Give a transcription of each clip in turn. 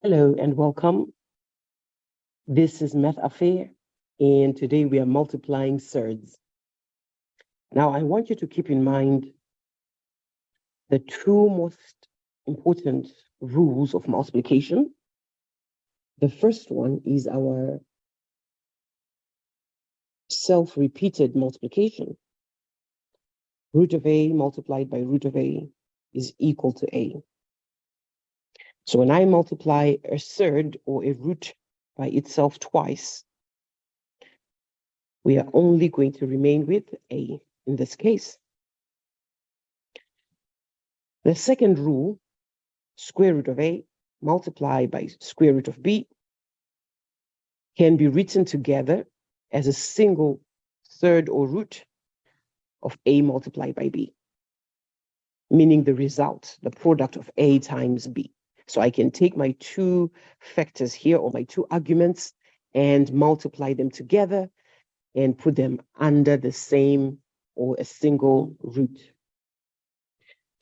Hello and welcome. This is Math Affair, and today we are multiplying surds. Now, I want you to keep in mind the two most important rules of multiplication. The first one is our self-repeated multiplication. Root of A multiplied by root of A is equal to A. So when I multiply a surd or a root by itself twice, we are only going to remain with A in this case. The second rule, square root of A multiplied by square root of B, can be written together as a single surd or root of A multiplied by B, meaning the result, the product of A times B. So I can take my two factors here, or my two arguments, and multiply them together and put them under the same or a single root.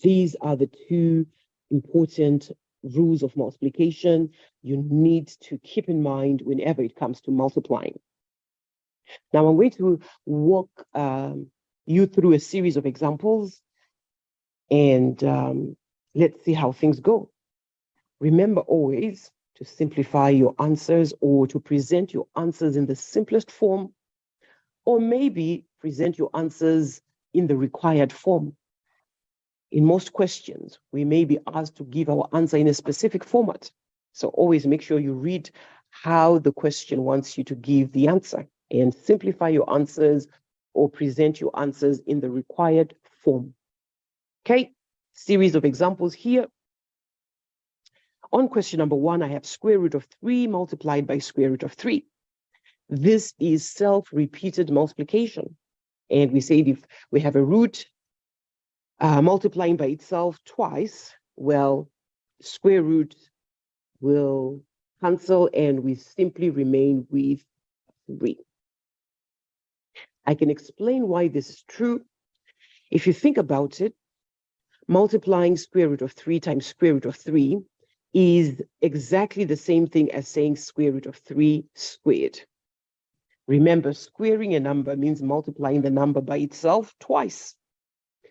These are the two important rules of multiplication you need to keep in mind whenever it comes to multiplying. Now, I'm going to walk you through a series of examples, and let's see how things go. Remember always to simplify your answers, or to present your answers in the simplest form, or maybe present your answers in the required form. In most questions, we may be asked to give our answer in a specific format. So always make sure you read how the question wants you to give the answer, and simplify your answers or present your answers in the required form. Okay, series of examples here. On question number 1, I have square root of 3 multiplied by square root of 3. This is self-repeated multiplication. And we say if we have a root multiplying by itself twice, well, square root will cancel and we simply remain with 3. I can explain why this is true. If you think about it, multiplying square root of 3 times square root of 3 is exactly the same thing as saying square root of 3 squared. Remember, squaring a number means multiplying the number by itself twice.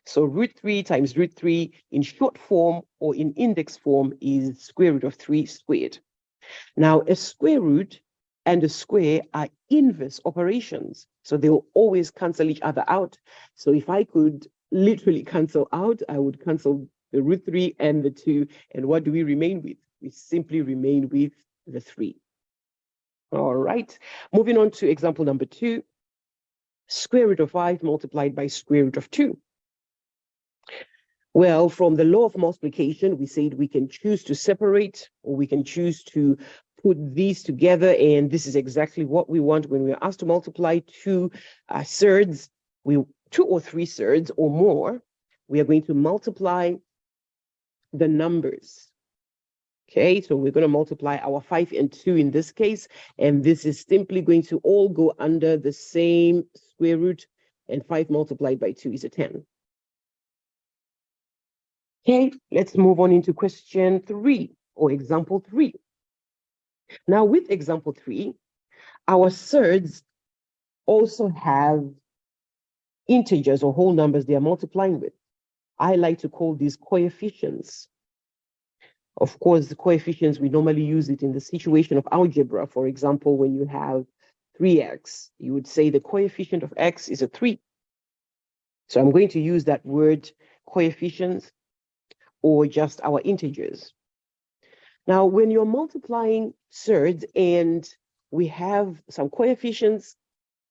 So root 3 times root 3 in short form or in index form is square root of 3 squared. Now, a square root and a square are inverse operations, so they'll always cancel each other out. So if I could literally cancel out, I would cancel the root 3 and the 2. And what do we remain with? We simply remain with the 3. All right. Moving on to example number 2. Square root of 5 multiplied by square root of 2. Well, from the law of multiplication, we said we can choose to separate, or we can choose to put these together. And this is exactly what we want when we're asked to multiply two surds, 2 or 3 surds or more. We are going to multiply the numbers. Okay, so we're going to multiply our 5 and 2 in this case, and this is simply going to all go under the same square root, and 5 multiplied by 2 is a 10. Okay, let's move on into question 3, or example 3. Now, with example 3, our surds also have integers or whole numbers they are multiplying with. I like to call these coefficients. Of course, the coefficients, we normally use it in the situation of algebra. For example, when you have 3x, you would say the coefficient of x is a 3. So I'm going to use that word coefficients, or just our integers. Now, when you're multiplying surds and we have some coefficients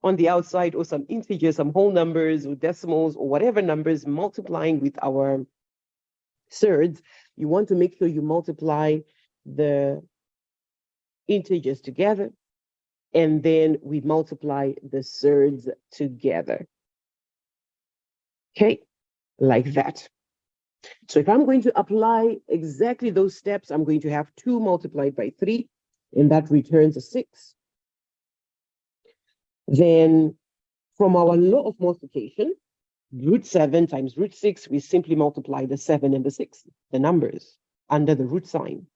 on the outside, or some integers, some whole numbers or decimals or whatever numbers multiplying with our surds, you want to make sure you multiply the integers together, and then we multiply the surds together. Okay, like that. So if I'm going to apply exactly those steps, I'm going to have 2 multiplied by 3, and that returns a 6. Then from our law of multiplication, root 7 times root 6, we simply multiply the 7 and the 6, the numbers, under the root sign.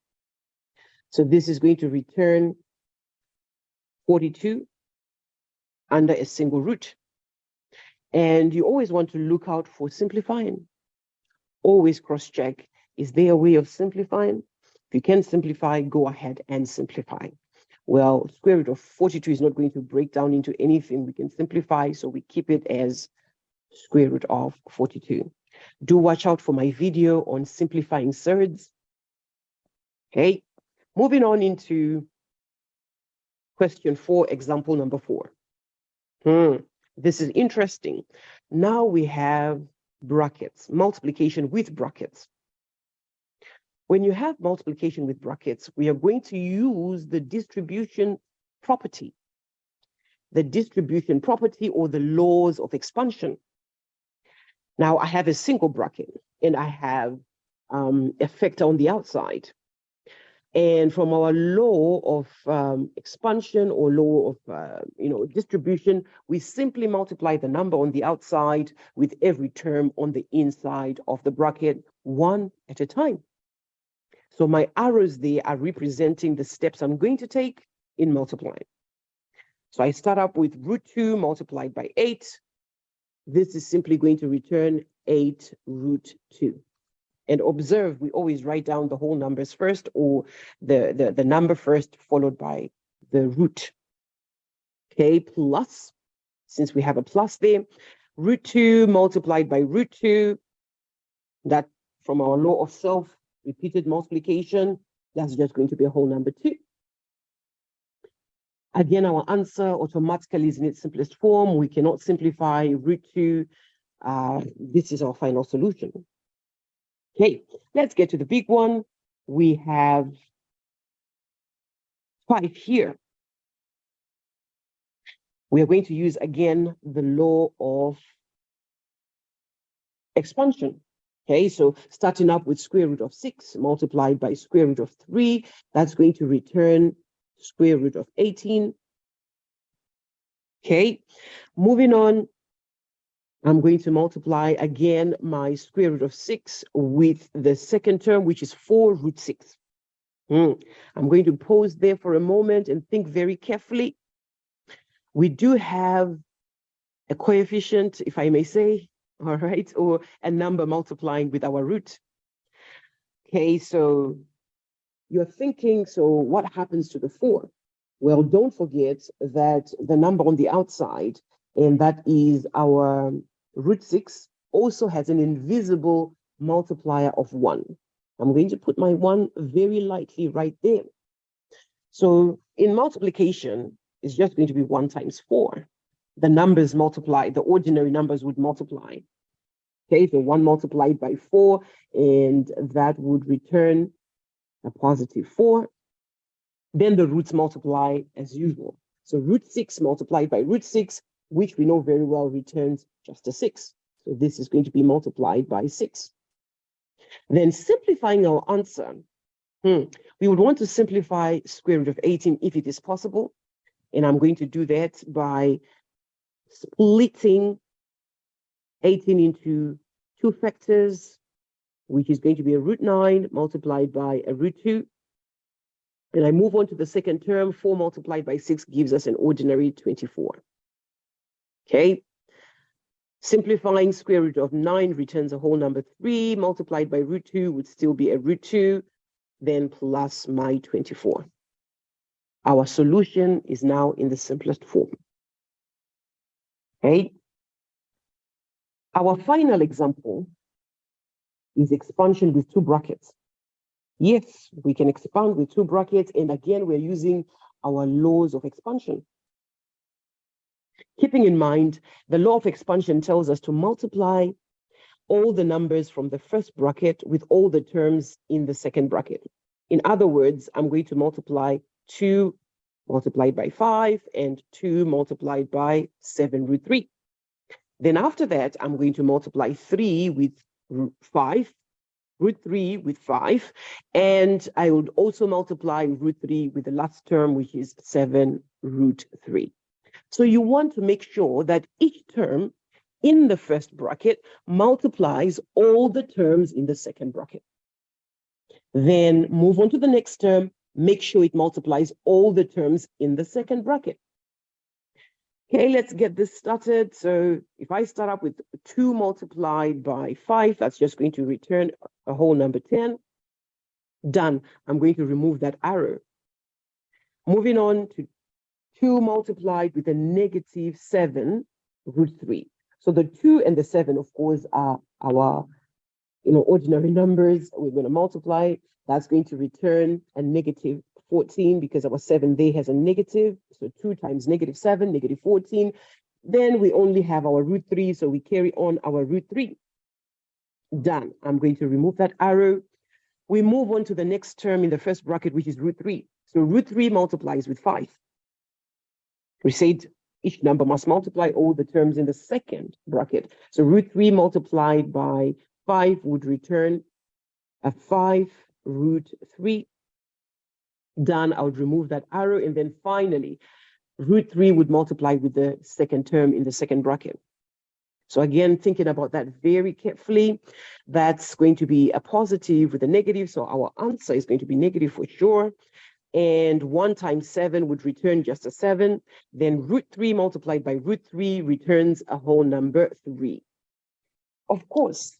So this is going to return 42 under a single root. And you always want to look out for simplifying. Always cross-check. Is there a way of simplifying? If you can simplify, go ahead and simplify. Well, square root of 42 is not going to break down into anything. We can simplify, so we keep it as square root of 42. Do watch out for my video on simplifying surds. Okay, moving on into question 4, example number 4. This is interesting. Now we have brackets, multiplication with brackets. When you have multiplication with brackets, we are going to use the distribution property. The distribution property, or the laws of expansion. Now I have a single bracket and I have a factor on the outside. And from our law of expansion, or law of distribution, we simply multiply the number on the outside with every term on the inside of the bracket, one at a time. So my arrows there are representing the steps I'm going to take in multiplying. So I start up with root 2 multiplied by 8. This is simply going to return 8 root 2. And observe, we always write down the whole numbers first, or the number first, followed by the root. Okay, plus, since we have a plus there, root 2 multiplied by root 2, that from our law of self, repeated multiplication, that's just going to be a whole number 2. Again, our answer automatically is in its simplest form. We cannot simplify root 2. This is our final solution. Okay, let's get to the big one. We have 5 here. We are going to use again the law of expansion. Okay, so starting up with square root of 6 multiplied by square root of 3, that's going to return square root of 18. Okay, moving on, I'm going to multiply again my square root of 6 with the second term, which is 4 root 6. I'm going to pause there for a moment and think very carefully. We do have a coefficient, if I may say, all right, or a number multiplying with our root. Okay, so you're thinking, so what happens to the 4? Well, don't forget that the number on the outside, and that is our root 6, also has an invisible multiplier of 1. I'm going to put my 1 very lightly right there. So in multiplication, it's just going to be 1 times 4. The numbers multiply, the ordinary numbers would multiply. Okay, so 1 multiplied by 4, and that would return a positive 4. Then the roots multiply as usual. So root 6 multiplied by root 6, which we know very well returns just a 6. So this is going to be multiplied by 6. Then simplifying our answer, we would want to simplify square root of 18 if it is possible. And I'm going to do that by splitting 18 into 2 factors, which is going to be a root 9 multiplied by a root 2. And I move on to the second term. 4 multiplied by 6 gives us an ordinary 24. Okay. Simplifying square root of 9 returns a whole number 3 multiplied by root 2 would still be a root 2, then plus my 24. Our solution is now in the simplest form. Okay. Our final example is expansion with 2 brackets. Yes, we can expand with 2 brackets, and again, we're using our laws of expansion. Keeping in mind, the law of expansion tells us to multiply all the numbers from the first bracket with all the terms in the second bracket. In other words, I'm going to multiply 2 multiplied by 5 and 2 multiplied by 7 root 3. Then after that, I'm going to multiply 3 with 5, root 3 with 5, and I would also multiply root 3 with the last term, which is 7 root 3. So you want to make sure that each term in the first bracket multiplies all the terms in the second bracket. Then move on to the next term, make sure it multiplies all the terms in the second bracket. Okay, let's get this started. So if I start up with 2 multiplied by 5, that's just going to return a whole number 10. Done. I'm going to remove that arrow. Moving on to 2 multiplied with a negative 7 root 3. So the 2 and the 7, of course, are our ordinary numbers. We're going to multiply. That's going to return a negative 14 because our 7 there has a negative. So 2 times negative 7, negative 14. Then we only have our root 3, so we carry on our root 3. Done. I'm going to remove that arrow. We move on to the next term in the first bracket, which is root 3. So root 3 multiplies with 5. We said each number must multiply all the terms in the second bracket. So root 3 multiplied by 5 would return a 5 root 3. Done. I would remove that arrow. And then finally, root 3 would multiply with the second term in the second bracket. So again, thinking about that very carefully, that's going to be a positive with a negative. So our answer is going to be negative for sure. And 1 times 7 would return just a 7. Then root 3 multiplied by root 3 returns a whole number 3. Of course,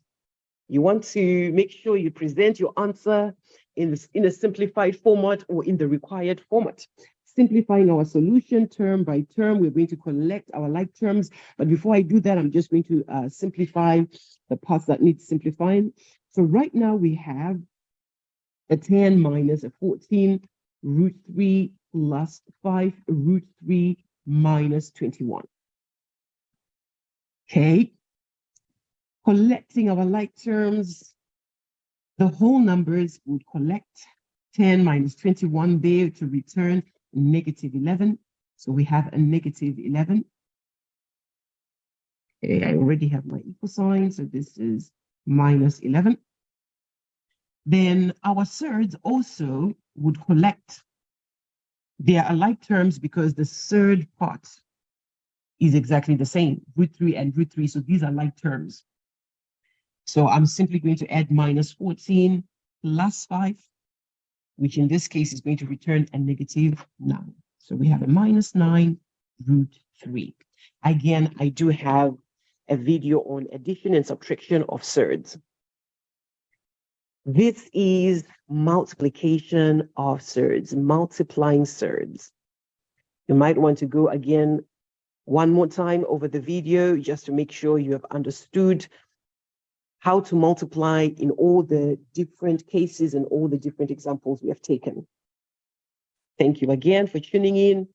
you want to make sure you present your answer in a simplified format or in the required format. Simplifying our solution term by term, we're going to collect our like terms. But before I do that, I'm just going to simplify the parts that need simplifying. So right now we have a 10 minus a 14, root 3 plus 5, root 3 minus 21. Okay. Collecting our like terms, the whole numbers would collect 10 minus 21 there to return negative 11. So we have a negative 11. Okay, I already have my equal sign, so this is minus 11. Then our surds also would collect their alike terms because the surd part is exactly the same, root 3 and root 3. So these are like terms. So I'm simply going to add minus 14 plus 5, which in this case is going to return a negative 9. So we have a minus 9 root 3. Again, I do have a video on addition and subtraction of surds. This is multiplication of surds, multiplying surds. You might want to go again one more time over the video just to make sure you have understood how to multiply in all the different cases and all the different examples we have taken. Thank you again for tuning in.